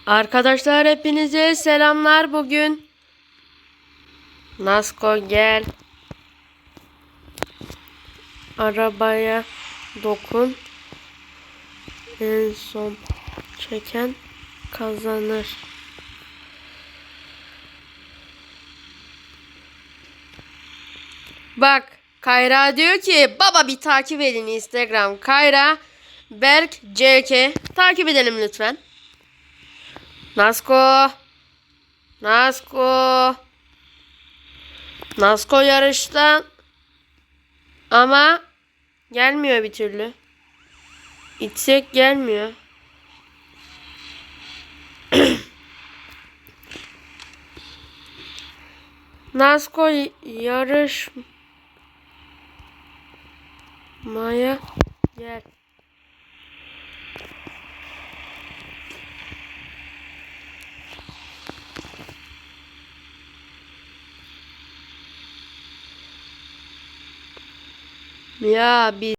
Arkadaşlar hepinize selamlar bugün. Nasko gel. Arabaya dokun. En son çeken kazanır. Bak Kayra diyor ki baba bir takip edin Instagram. Kayra Berk CK takip edelim lütfen. Nasko. Nasko yarıştan ama gelmiyor bir türlü. İtsek gelmiyor. Nasko yarışmaya gel. Ya biz